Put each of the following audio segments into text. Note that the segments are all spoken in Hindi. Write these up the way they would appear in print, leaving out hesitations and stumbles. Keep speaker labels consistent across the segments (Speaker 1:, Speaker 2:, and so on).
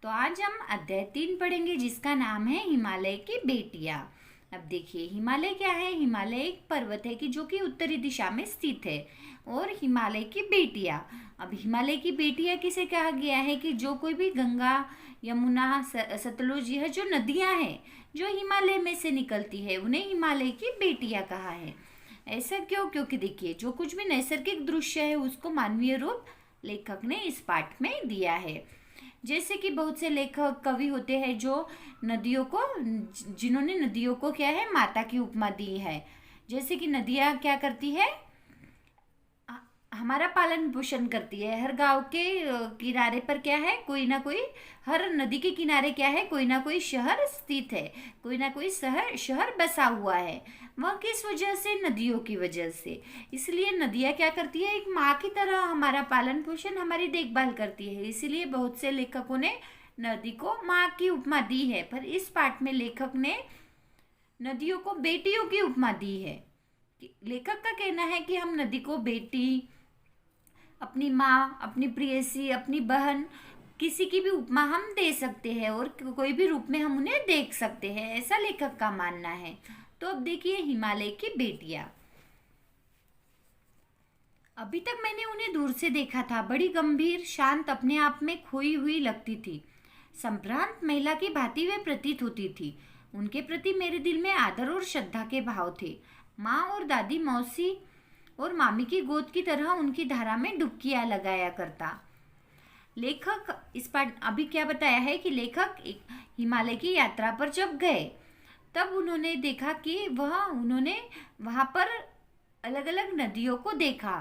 Speaker 1: तो आज हम अध्याय 3 पढ़ेंगे जिसका नाम है हिमालय की बेटियां। अब देखिए हिमालय क्या है। हिमालय एक पर्वत है कि जो कि उत्तरी दिशा में स्थित है। और हिमालय की बेटियां, अब हिमालय की बेटियां किसे कहा गया है कि जो कोई भी गंगा, यमुना, सतलुज, यह जो नदियां हैं जो हिमालय में से निकलती है उन्हें हिमालय की बेटियां कहा है। ऐसा क्यों? क्योंकि देखिए जो कुछ भी नैसर्गिक दृश्य है उसको मानवीय रूप लेखक ने इस पाठ में दिया है। जैसे कि बहुत से लेखक कवि होते हैं जो नदियों को, जिन्होंने नदियों को क्या है, माता की उपमा दी है। जैसे कि नदियाँ क्या करती है, हमारा पालन पोषण करती है। हर गांव के किनारे पर क्या है, कोई ना कोई, हर नदी के किनारे क्या है, कोई ना कोई शहर स्थित है, कोई ना कोई शहर बसा हुआ है। वह किस वजह से? नदियों की वजह से। इसलिए नदियाँ क्या करती है, एक माँ की तरह हमारा पालन पोषण, हमारी देखभाल करती है। इसीलिए बहुत से लेखकों ने नदी को माँ की उपमा दी है। पर इस पाठ में लेखक ने नदियों को बेटियों की उपमा दी है। लेखक का कहना है कि हम नदी को बेटी, अपनी माँ, अपनी प्रेयसी, अपनी बहन, किसी की भी उपमा हम दे सकते हैं और कोई भी रूप में हम उन्हें देख सकते हैं, ऐसा लेखक का मानना है। तो अब देखिए हिमालय की बेटियां। अभी तक मैंने उन्हें दूर से देखा था, बड़ी गंभीर, शांत, अपने आप में खोई हुई लगती थी। संभ्रांत महिला की भांति वे प्रतीत होती थी। उनके प्रति मेरे दिल में आदर और श्रद्धा के भाव थे। माँ और दादी, मौसी और मामी की गोद की तरह उनकी धारा में डुबकियां लगाया करता। लेखक इस पाठ अभी क्या बताया है कि लेखक एक हिमालय की यात्रा पर जब गए तब उन्होंने देखा कि उन्होंने वहां पर अलग अलग नदियों को देखा।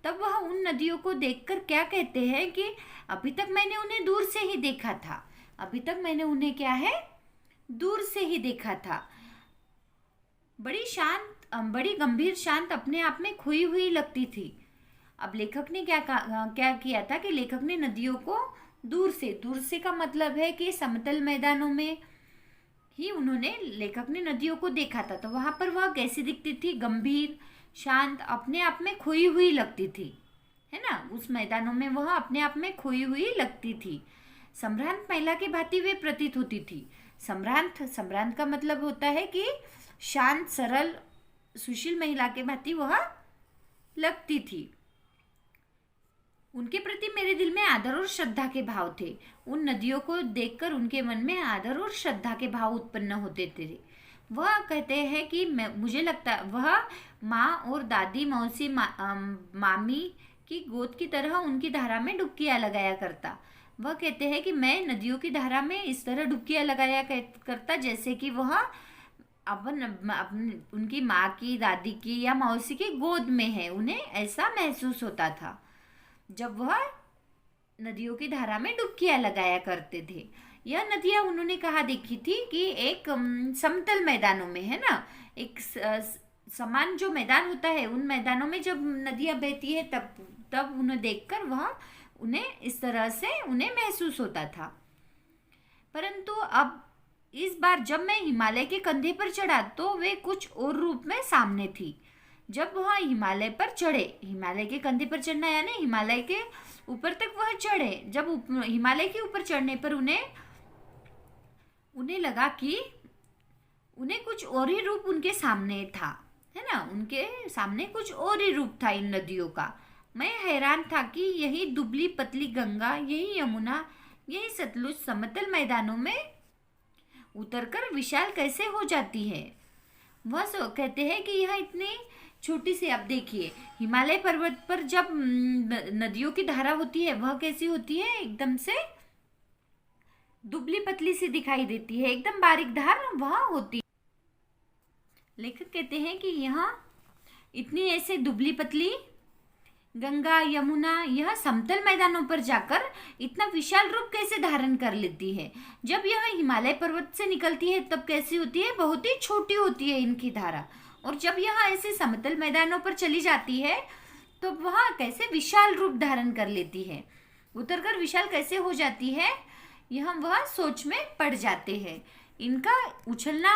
Speaker 1: तब वह उन नदियों को देखकर क्या कहते हैं कि अभी तक मैंने उन्हें दूर से ही देखा था। अभी तक मैंने उन्हें क्या है, दूर से ही देखा था। बड़ी शांत, बड़ी गंभीर, शांत, अपने आप में खोई हुई लगती थी। अब लेखक ने क्या किया था कि लेखक ने नदियों को दूर से का मतलब है कि समतल मैदानों में ही उन्होंने, लेखक ने नदियों को देखा था। तो वहां पर वह कैसी दिखती थी? गंभीर, शांत, अपने आप में खोई हुई लगती थी, है ना। उस मैदानों में वह अपने आप में खोई हुई लगती थी। संभ्रांत महिला की भांति वे प्रतीत होती थी। संभ्रांत का मतलब होता है कि शांत, सरल, सुशील महिला के भांति वह लगती थी। उनके प्रति मेरे दिल में आदर और श्रद्धा के भाव थे। उन नदियों को देखकर उनके मन में आदर और श्रद्धा के भाव उत्पन्न होते थे। वह कहते हैं कि मुझे लगता वह माँ और दादी, मौसी, मामी की गोद की तरह उनकी धारा में डुबकियां लगाया करता। वह कहते हैं कि मैं नदियों की धारा में इस तरह डुबकियां लगाया करता जैसे कि वह उनकी माँ की, दादी की या मौसी की गोद में है। उन्हें ऐसा महसूस होता था जब वह नदियों की धारा में डुबकियां लगाया करते थे। यह नदियां उन्होंने कहा देखी थी कि एक समतल मैदानों में, है ना, एक समान जो मैदान होता है उन मैदानों में जब नदियां बहती है तब उन्हें देखकर वह उन्हें इस तरह से उन्हें महसूस होता था। परंतु अब इस बार जब मैं हिमालय के कंधे पर चढ़ा तो वे कुछ और रूप में सामने थी। जब वह हिमालय पर चढ़े, हिमालय के कंधे पर चढ़ना यानी हिमालय के ऊपर तक वह चढ़े, जब हिमालय के ऊपर चढ़ने पर उन्हें लगा कि उन्हें कुछ और ही रूप उनके सामने था, है ना। उनके सामने कुछ और ही रूप था इन नदियों का। मैं हैरान था कि यही दुबली पतली गंगा, यही यमुना, यही सतलुज समतल मैदानों में उतरकर विशाल कैसे हो जाती है। वह कहते हैं कि यह इतनी छोटी सी, अब देखिए हिमालय पर्वत पर जब नदियों की धारा होती है वह कैसी होती है, एकदम से दुबली पतली सी दिखाई देती है, एकदम बारीक धार वह होती है। लेखक कहते हैं कि यहाँ इतनी ऐसे दुबली पतली गंगा, यमुना यह समतल मैदानों पर जाकर इतना विशाल रूप कैसे धारण कर लेती है। जब यह हिमालय पर्वत से निकलती है तब कैसी होती है, बहुत ही छोटी होती है इनकी धारा। और जब यह ऐसे समतल मैदानों पर चली जाती है तो वह कैसे विशाल रूप धारण कर लेती है, उतरकर विशाल कैसे हो जाती है, यह वह सोच में पड़ जाते हैं। इनका उछलना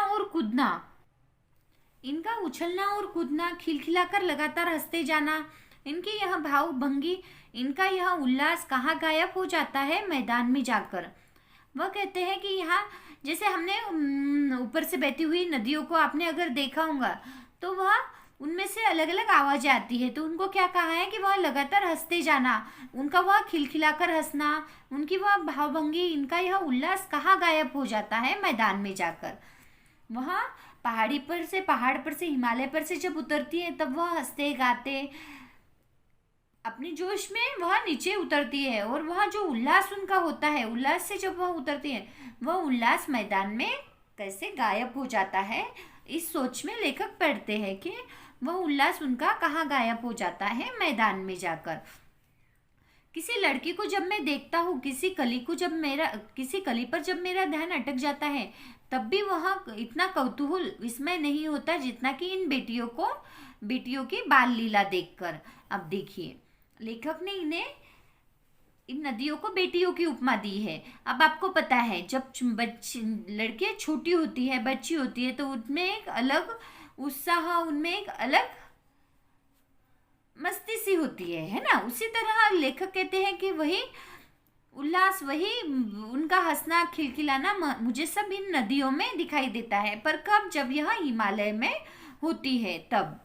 Speaker 1: और कूदना, खिलखिलाकर लगातार हंसते जाना, इनकी यह भाव भंगी, इनका यह उल्लास कहाँ गायब हो जाता है, मैदान में जाकर। वह कहते हैं कि यहाँ जैसे हमने ऊपर से बहती हुई नदियों को आपने अगर देखा होगा तो वह उनमें से अलग अलग आवाजें आती है, तो उनको क्या कहा है कि वह लगातार हंसते जाना, उनका वह खिलखिलाकर हंसना, उनकी वह भावभंगी, इनका यह उल्लास कहाँ गायब हो जाता है मैदान में जाकर। वह पहाड़ पर से हिमालय पर से जब उतरती है तब वह हंसते गाते अपनी जोश में वह नीचे उतरती है, और वह जो उल्लास उनका होता है, उल्लास से जब वह उतरती है वह उल्लास मैदान में कैसे गायब हो जाता है। इस सोच में लेखक पढ़ते हैं कि वह उल्लास उनका कहाँ गायब हो जाता है मैदान में जाकर। किसी लड़की को जब मैं देखता हूँ, किसी कली पर जब मेरा ध्यान अटक जाता है, तब भी वह इतना कौतूहल विस्मय नहीं होता जितना कि इन बेटियों की बाल लीला देखकर। अब देखिए, लेखक ने इन नदियों को बेटियों की उपमा दी है। अब आपको पता है जब लड़कियां छोटी होती है, बच्ची होती है, तो उनमें एक अलग उत्साह, उनमें एक अलग मस्ती सी होती है ना। उसी तरह लेखक कहते हैं कि वही उल्लास, वही उनका हंसना खिलखिलाना मुझे सब इन नदियों में दिखाई देता है, पर कब? जब यह हिमालय में होती है तब।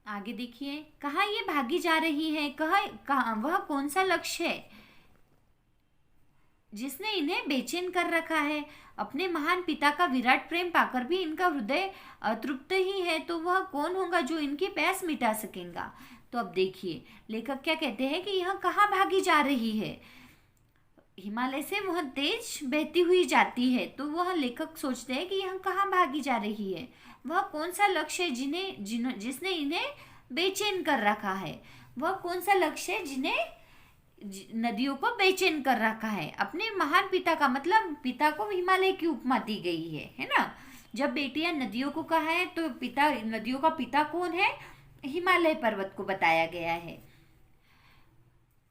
Speaker 1: आगे देखिए, कहाँ ये भागी जा रही है, कहाँ वह कौन सा लक्ष्य है जिसने इन्हें बेचैन कर रखा है। अपने महान पिता का विराट प्रेम पाकर भी इनका हृदय अतृप्त ही है, तो वह कौन होगा जो इनकी प्यास मिटा सकेगा। तो अब देखिए लेखक क्या कहते हैं कि यह कहाँ भागी जा रही है। हिमालय से वह तेज बहती हुई जाती है, तो वह लेखक सोचते हैं कि यह कहाँ भागी जा रही है, वह कौन सा लक्ष्य है जिसने इन्हें बेचैन कर रखा है। वह कौन सा लक्ष्य है जिन्हें नदियों को बेचैन कर रखा है। अपने महान पिता का मतलब पिता को हिमालय की उपमा दी गई है ना। जब बेटियां नदियों को कहा है तो नदियों का पिता कौन है? हिमालय पर्वत को बताया गया है।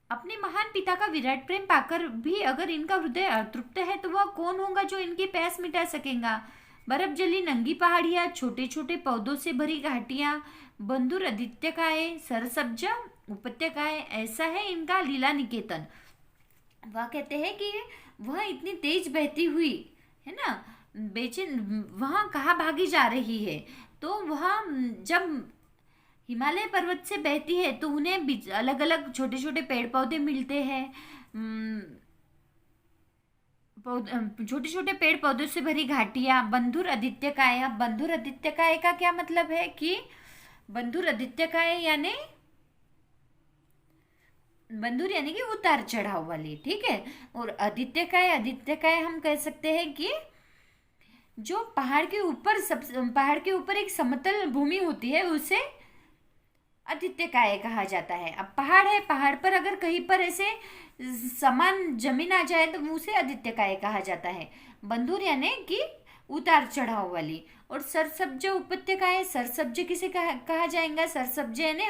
Speaker 1: अपने महान पिता का विराट प्रेम पाकर भी अगर इनका हृदय अतृप्त है, तो वह कौन होगा जो इनकी प्यास मिटा सकेगा। बर्फ जली नंगी पहाड़ियां, छोटे छोटे पौधों से भरी घाटियां, बंधुर आदित्यकाय, सरसब्ज उपत्यकाएं, ऐसा है इनका लीला निकेतन। वह कहते हैं कि वह इतनी तेज बहती हुई है ना, बेचैन वहाँ कहाँ भागी जा रही है। तो वह जब हिमालय पर्वत से बहती है तो उन्हें अलग अलग छोटे छोटे पेड़ पौधे मिलते हैं, छोटे छोटे पेड़ पौधों से भरी घाटियां, बंधुर आदित्यकाय का क्या मतलब है कि बंधुर आदित्यकाय बंधुर यानी कि उतार चढ़ाव वाली, ठीक है। और आदित्यकाय हम कह सकते हैं कि जो पहाड़ के ऊपर एक समतल भूमि होती है उसे आदित्यकाय कहा जाता है। अब पहाड़ है, पहाड़ पर अगर कहीं पर ऐसे समान जमीन आ जाए तो उसे आदित्यकाय कहा जाता है। बंधुर यानी कि उतार चढ़ाव वाली। और सरसब्ज उपत्यकाएं, सरसब्ज किसे कहा जाएगा? सरसब्ज यानी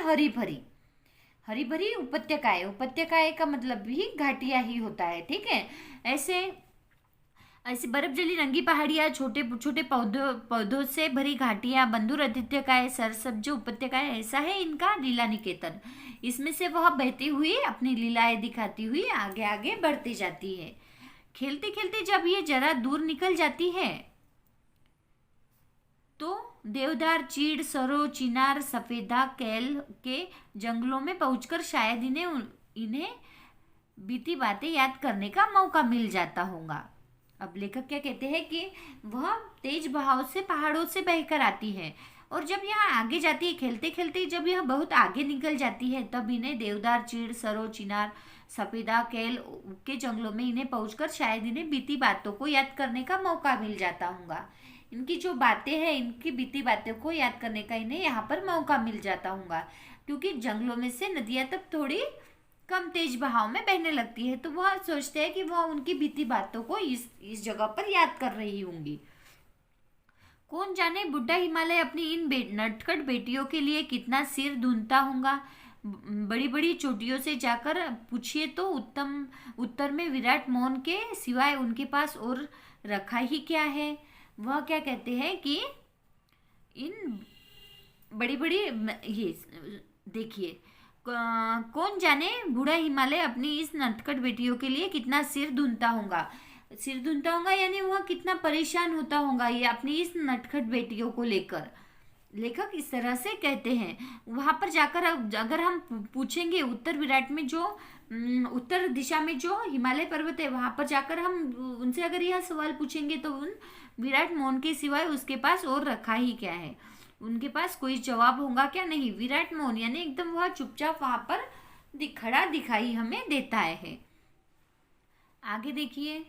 Speaker 1: हरी भरी उपत्यकाएं का मतलब भी घाटिया ही होता है, ठीक है। ऐसे बर्फ जली रंगी पहाड़ियां, छोटे छोटे पौधों से भरी घाटियां, बंधुर आदित्यकाय, सरसब्ज उपत्यकाएं, ऐसा है इनका लीला निकेतन। इसमें से वह बहती हुई अपनी लीलाएं दिखाती हुई आगे आगे बढ़ती जाती है। खेलते खेलते जब ये जरा दूर निकल जाती है तो देवदार, चीड़, सरो, चिनार, सफेदा, कैल के जंगलों में पहुंचकर शायद इन्हें बीती बातें याद करने का मौका मिल जाता होगा। अब लेखक क्या कहते हैं कि वह तेज बहाव से पहाड़ों से बहकर आती है, और जब यह आगे जाती है, खेलते खेलते जब यह बहुत आगे निकल जाती है, तब इन्हें देवदार, चीड़, सरो, चिनार, सफेदा, कैल के जंगलों में इन्हें पहुंचकर शायद इन्हें बीती बातों को याद करने का मौका मिल जाता होगा। इनकी जो बातें हैं, इनकी बीती बातों को याद करने का इन्हें यहाँ पर मौका मिल जाता होगा, क्योंकि जंगलों में से नदियाँ तब थोड़ी कम तेज बहाव में बहने लगती है, तो वह सोचते हैं कि वह उनकी बीती बातों को इस जगह पर याद कर रही होंगी। कौन जाने बुढ़ा हिमालय अपनी इन नटखट बेटियों के लिए कितना सिर धुनता होगा। बड़ी बड़ी चोटियों से जाकर पूछिए तो उत्तर में विराट मौन के सिवाय उनके पास और रखा ही क्या है। वह क्या कहते हैं कि इन बड़ी बड़ी, ये देखिए, कौन जाने बूढ़ा हिमालय अपनी इस नटखट बेटियों के लिए कितना सिर धुनता होगा यानी वह कितना परेशान होता होगा ये अपनी इस नटखट बेटियों को लेकर। लेखक इस तरह से कहते हैं। वहां पर जाकर अगर हम पूछेंगे उत्तर विराट में जो उत्तर दिशा में जो हिमालय पर्वत है वहां पर जाकर हम उनसे अगर यह सवाल पूछेंगे तो उन विराट मोहन के सिवाय उसके पास और रखा ही क्या है, उनके पास कोई जवाब होगा क्या? नहीं। विराट मोहन यानी एकदम वह चुपचाप वहां पर खड़ा दिखाई हमें देता है। आगे देखिए,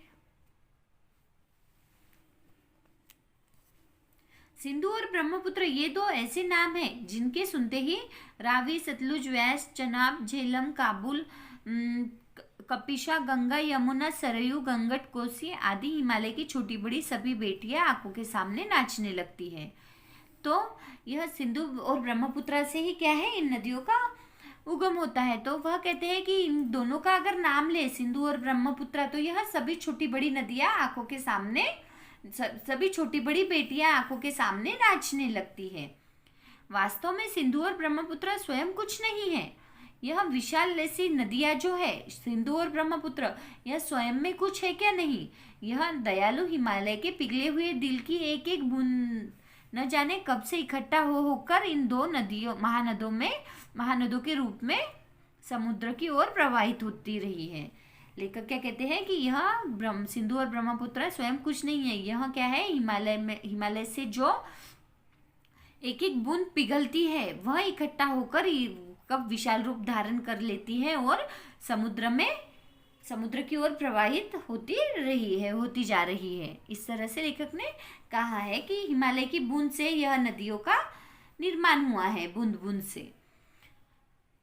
Speaker 1: सिंधु और ब्रह्मपुत्र ये दो ऐसे नाम हैं जिनके सुनते ही रावी, सतलुज, व्यास, चनाब, झेलम, काबुल, कपिशा, गंगा, यमुना, सरयू, गंगट, कोसी आदि हिमालय की छोटी बड़ी सभी बेटियां आंखों के सामने नाचने लगती है। तो यह सिंधु और ब्रह्मपुत्र से ही क्या है, इन नदियों का उगम होता है। तो वह कहते हैं कि इन दोनों का अगर नाम ले, सिंधु और ब्रह्मपुत्र, तो यह सभी छोटी बड़ी नदियां आंखों के सामने, सभी छोटी बड़ी बेटियां आंखों के सामने नाचने लगती है। वास्तव में सिंधु और ब्रह्मपुत्र स्वयं कुछ नहीं है। यह विशाल ऐसी नदियां जो है सिंधु और ब्रह्मपुत्र, यह स्वयं में कुछ है क्या? नहीं। यह दयालु हिमालय के पिघले हुए दिल की एक एक बूंद न जाने कब से इकट्ठा होकर इन दो नदियों महानदों के रूप में समुद्र की ओर प्रवाहित होती रही है। लेखक क्या कहते हैं कि यह सिंधु और ब्रह्मपुत्र स्वयं कुछ नहीं है। यह क्या है, हिमालय से जो एक एक बूंद पिघलती है वह इकट्ठा होकर कब विशाल रूप धारण कर लेती है और समुद्र की ओर प्रवाहित होती जा रही है। इस तरह से लेखक ने कहा है कि हिमालय की बूंद से यह नदियों का निर्माण हुआ है, बूंद बूंद से।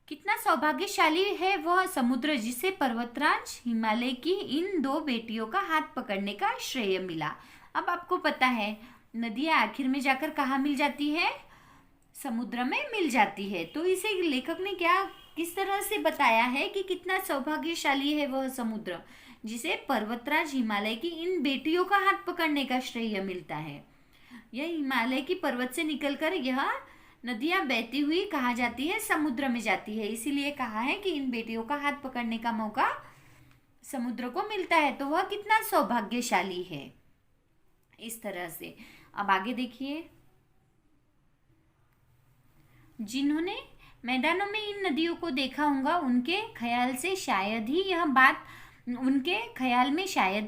Speaker 1: कितना सौभाग्यशाली है वह समुद्र जिसे पर्वतराज हिमालय की इन दो बेटियों का हाथ पकड़ने का श्रेय मिला। अब आपको पता है नदियां आखिर में जाकर कहाँ मिल जाती है, समुद्र में मिल जाती है। तो इसे लेखक ने किस तरह से बताया है कि कितना सौभाग्यशाली है वह समुद्र जिसे पर्वतराज हिमालय की इन बेटियों का हाथ पकड़ने का श्रेय मिलता है। यह हिमालय की पर्वत से निकलकर यह नदियां बहती हुई कहा जाती है समुद्र में जाती है। इसीलिए कहा है कि इन बेटियों का हाथ पकड़ने का मौका समुद्र को मिलता है, तो वह कितना सौभाग्यशाली है। इस तरह से अब आगे देखिए, जिन्होंने मैदानों में इन नदियों को देखा होगा उनके ख्याल में शायद ही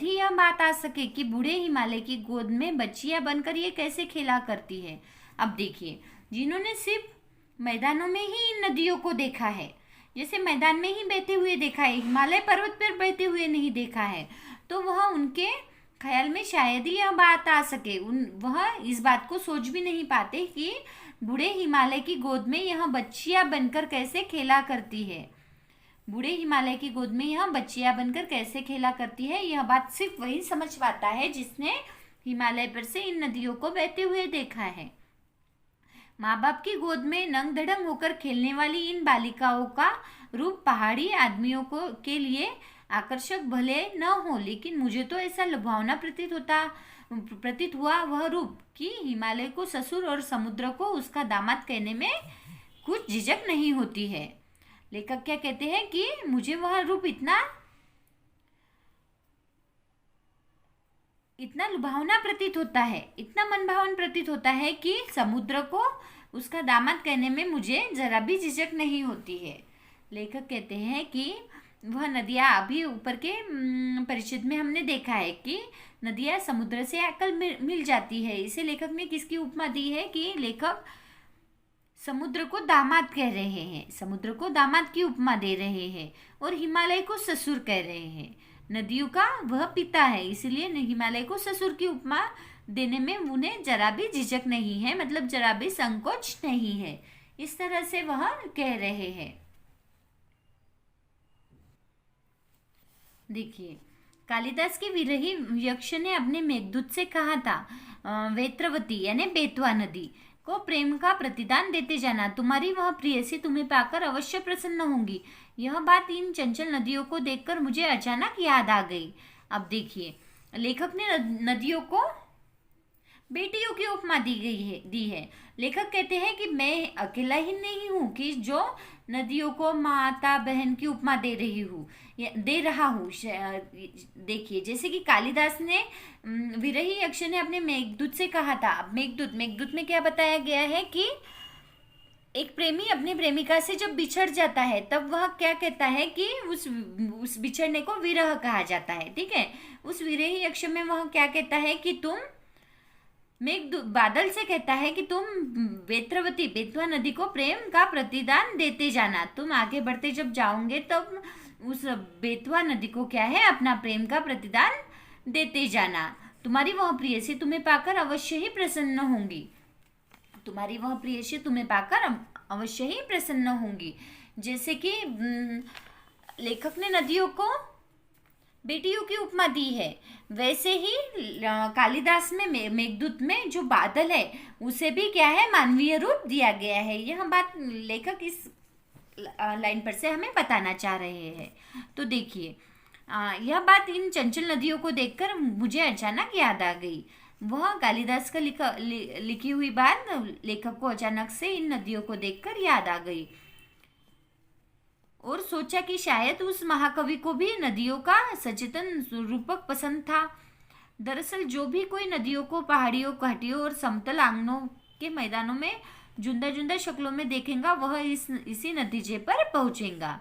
Speaker 1: यह बात आ सके कि बूढ़े हिमालय की गोद में बच्चियां बनकर ये कैसे खेला करती है। अब देखिए, जिन्होंने सिर्फ मैदानों में ही इन नदियों को देखा है, जैसे मैदान में ही बहते हुए देखा है, हिमालय पर्वत पर बहते हुए नहीं देखा है, तो वह उनके ख्याल में शायद ही यह बात आ सके। वह इस बात को सोच भी नहीं पाते कि बूढ़े हिमालय की गोद में यह बच्चियां बनकर कैसे खेला करती है। बूढ़े हिमालय की गोद में यह बच्चियां बनकर कैसे खेला करती है, यह बात सिर्फ वही समझ पाता है जिसने हिमालय पर से इन नदियों को बहते हुए देखा है। माँ बाप की गोद में नंग धड़ंग होकर खेलने वाली इन बालिकाओं का रूप पहाड़ी आदमियों के लिए आकर्षक भले न हो, लेकिन मुझे तो ऐसा लुभावना प्रतीत हुआ वह रूप कि हिमालय को ससुर और समुद्र को उसका दामाद कहने में कुछ झिझक नहीं होती है। लेखक क्या कहते हैं कि मुझे वह रूप इतना लुभावना प्रतीत होता है, इतना मनभावन प्रतीत होता है कि समुद्र को उसका दामाद कहने में मुझे जरा भी झिझक नहीं होती है। लेखक कहते हैं कि वह नदियां, अभी ऊपर के परिचित में हमने देखा है कि नदियां समुद्र से आकर मिल जाती है। इसे लेखक ने किसकी उपमा दी है कि लेखक समुद्र को दामाद कह रहे हैं, समुद्र को दामाद की उपमा दे रहे हैं और हिमालय को ससुर कह रहे हैं। नदियों का वह पिता है, इसलिए हिमालय को ससुर की उपमा देने में उन्हें जरा भी झिझक नहीं है, मतलब जरा भी संकोच नहीं है। इस तरह से वह कह रहे हैं। देखिए, कालिदास की विरही यक्ष ने अपने मेघदूत से कहा था, वेत्रवती यानी बेतवा नदी को प्रेम का प्रतिदान देते जाना, तुम्हारी वह प्रियसी तुम्हें पाकर अवश्य प्रसन्न होंगी। यह बात इन चंचल नदियों को देखकर मुझे अचानक याद आ गई। अब देखिए, लेखक ने नदियों को बेटियों की उपमा दी है। लेखक कहते हैं कि मैं अकेला ही नहीं हूँ कि जो नदियों को माता बहन की उपमा दे रहा हूँ। देखिए, जैसे कि कालिदास ने विरही यक्ष ने अपने मेघदूत से कहा था। अब मेघदूत में क्या बताया गया है कि एक प्रेमी अपनी प्रेमिका से जब बिछड़ जाता है तब वह क्या कहता है कि उस बिछड़ने को विरह कहा जाता है। ठीक है, उस विरही यक्ष में वह क्या कहता है कि तुम बादल से कहता है कि तुम बेतवा नदी को प्रेम का प्रतिदान देते जाना। तुम आगे बढ़ते जब जाओगे तब उस बेतवा नदी को क्या है, अपना प्रेम का प्रतिदान देते जाना। तुम्हारी वह प्रेयसी तुम्हें पाकर अवश्य ही प्रसन्न होंगी। तुम्हारी वह प्रेयसी तुम्हें पाकर अवश्य ही प्रसन्न होंगी। जैसे कि लेखक ने नदियों को बेटियों की उपमा दी है, वैसे ही कालिदास में मेघदूत में जो बादल है उसे भी क्या है, मानवीय रूप दिया गया है। यह बात लेखक इस लाइन पर से हमें बताना चाह रहे हैं। तो देखिए, यह बात इन चंचल नदियों को देखकर मुझे अचानक याद आ गई। वह कालिदास का लिखी हुई बात लेखक को अचानक से इन नदियों को देखकर याद आ गई और सोचा कि शायद उस महाकवि को भी नदियों का सचेतन रूपक पसंद था। दरअसल जो भी कोई नदियों को पहाड़ियों, घाटियों और समतल आंगनों के मैदानों में जुंदा जुंदा शक्लों में देखेगा वह इसी नतीजे पर पहुंचेगा।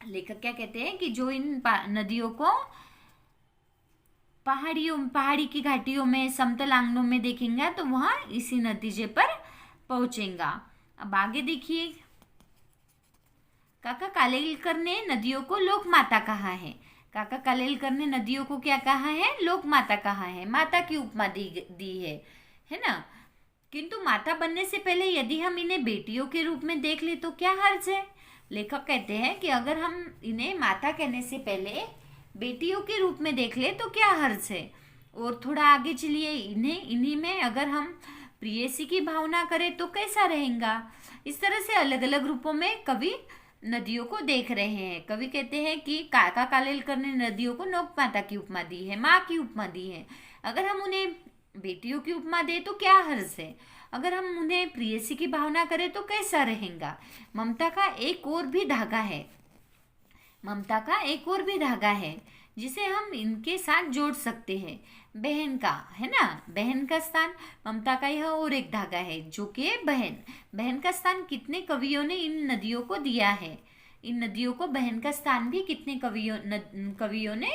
Speaker 1: लेखक क्या कहते हैं कि जो इन नदियों को पहाड़ी की घाटियों में, समतल आंगनों में देखेगा तो वह इसी नतीजे पर पहुंचेगा। अब आगे देखिए, काका कालेलकर ने नदियों को लोक माता कहा है। काका कालेलकर ने नदियों को क्या कहा है, लोक माता कहा है। माता की उपमा दी है ना। किंतु माता बनने से पहले यदि हम इन्हें बेटियों के रूप में देख ले तो क्या हर्ज है। लेखक कहते हैं कि अगर हम इन्हें माता कहने से पहले बेटियों के रूप में देख ले तो क्या हर्ज है। और थोड़ा आगे चलिए, इन्हीं में अगर हम प्रेयसी की भावना करें तो कैसा रहेगा। इस तरह से अलग अलग रूपों में कवि नदियों को देख रहे हैं। कवि कहते हैं कि काका कालेलकर ने नदियों को लोक माता की उपमा दी है, माँ की उपमा दी है। अगर हम उन्हें बेटियों की उपमा दे तो क्या हर्ज है। अगर हम उन्हें प्रेयसी की भावना करें तो कैसा रहेगा। ममता का एक और भी धागा है, ममता का एक और भी धागा है जिसे हम इनके साथ जोड़ सकते हैं। बहन का, है ना, बहन का स्थान ममता का यह और एक धागा है जो कि बहन का स्थान कितने कवियों ने इन नदियों को दिया है। इन नदियों को बहन का स्थान भी कितने कवियों ने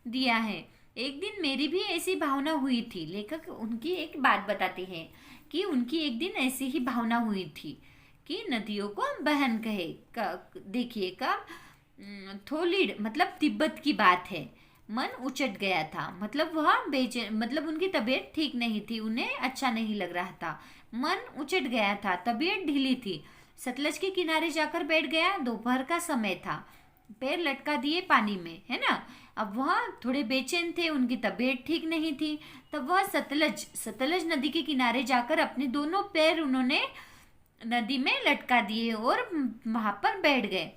Speaker 1: दिया है। एक दिन मेरी भी ऐसी भावना हुई थी। लेखक उनकी एक बात बताते हैं कि उनकी एक दिन ऐसी ही भावना हुई थी कि नदियों को बहन कहे। देखिए, कब थोलिड मतलब तिब्बत की बात है। मन उचट गया था, मतलब वह बेचैन, मतलब उनकी तबीयत ठीक नहीं थी, उन्हें अच्छा नहीं लग रहा था। मन उचट गया था, तबीयत ढीली थी। सतलज के किनारे जाकर बैठ गया। दोपहर का समय था, पैर लटका दिए पानी में, है ना। अब वह थोड़े बेचैन थे, उनकी तबीयत ठीक नहीं थी। तब वह सतलज नदी के किनारे जाकर अपने दोनों पैर उन्होंने नदी में लटका दिए और वहां पर बैठ गए।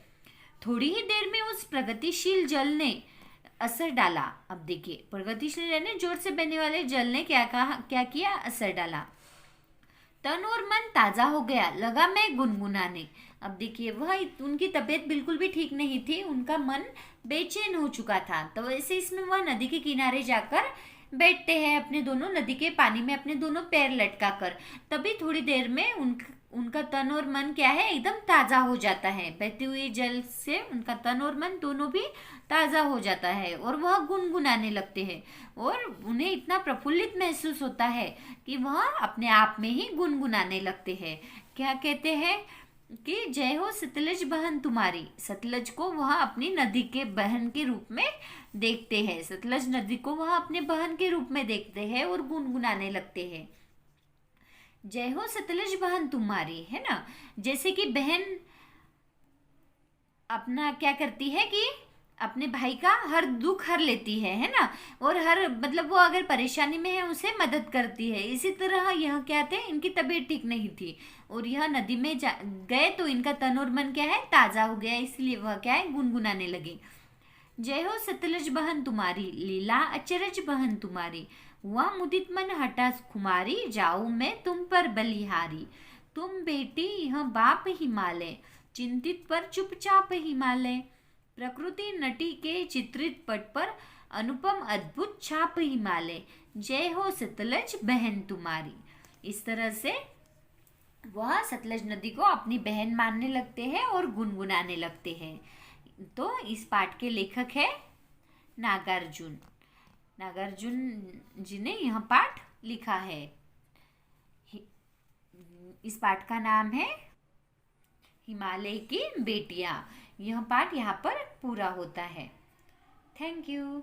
Speaker 1: थोड़ी ही देर में उस प्रगतिशील जल ने असर डाला। अब देखिए, प्रगतिशील यानी जोर से बहने वाले जल ने क्या किया, असर डाला। तन और मन ताजा हो गया, लगा मैं गुनगुनाने। अब देखिए, वह उनकी तबीयत बिल्कुल भी ठीक नहीं थी, उनका मन बेचैन हो चुका था। तो वैसे इसमें वह नदी के किनारे जाकर बैठते हैं, अपने दोनों नदी के पानी में अपने दोनों पैर लटका कर। तभी थोड़ी देर में उनका तन और मन क्या है, एकदम ताजा हो जाता है। बहते हुए जल से उनका तन और मन दोनों भी ताजा हो जाता है और वह गुनगुनाने लगते हैं और उन्हें इतना प्रफुल्लित महसूस होता है कि वह अपने आप में ही गुनगुनाने लगते हैं। क्या कहते हैं कि जय हो सतलज बहन तुम्हारी। सतलज को वह अपनी नदी के बहन के रूप में देखते हैं। सतलज नदी को वह अपने बहन के रूप में देखते हैं और गुनगुनाने लगते हैं। जय हो सतलज बहन तुम्हारी, है ना। जैसे कि बहन अपना क्या करती है कि अपने भाई का हर दुख हर लेती है ना, और हर मतलब वो अगर परेशानी में है उसे मदद करती है। इसी तरह यह क्या थे, इनकी तबीयत ठीक नहीं थी और यह नदी में गए तो इनका तन और मन क्या है, ताजा हो गया, इसलिए वह क्या है, गुनगुनाने लगे। जय हो सतलज बहन तुम्हारी, लीला अचरज बहन तुम्हारी। हुआ मुदित मन हठास खुमारी, जाऊं मैं तुम पर बलिहारी। तुम बेटी यह बाप हिमालय, चिंतित पर चुपचाप हिमालय। प्रकृति नटी के चित्रित पट पर, अनुपम अद्भुत छाप हिमालय। जय हो सतलज बहन तुम्हारी। इस तरह से वह सतलज नदी को अपनी बहन मानने लगते हैं और गुनगुनाने लगते हैं। तो इस पाठ के लेखक है नागार्जुन। नागार्जुन जी ने यह पाठ लिखा है। इस पाठ का नाम है हिमालय की बेटियां। यह पाठ यहाँ पर पूरा होता है। Thank you.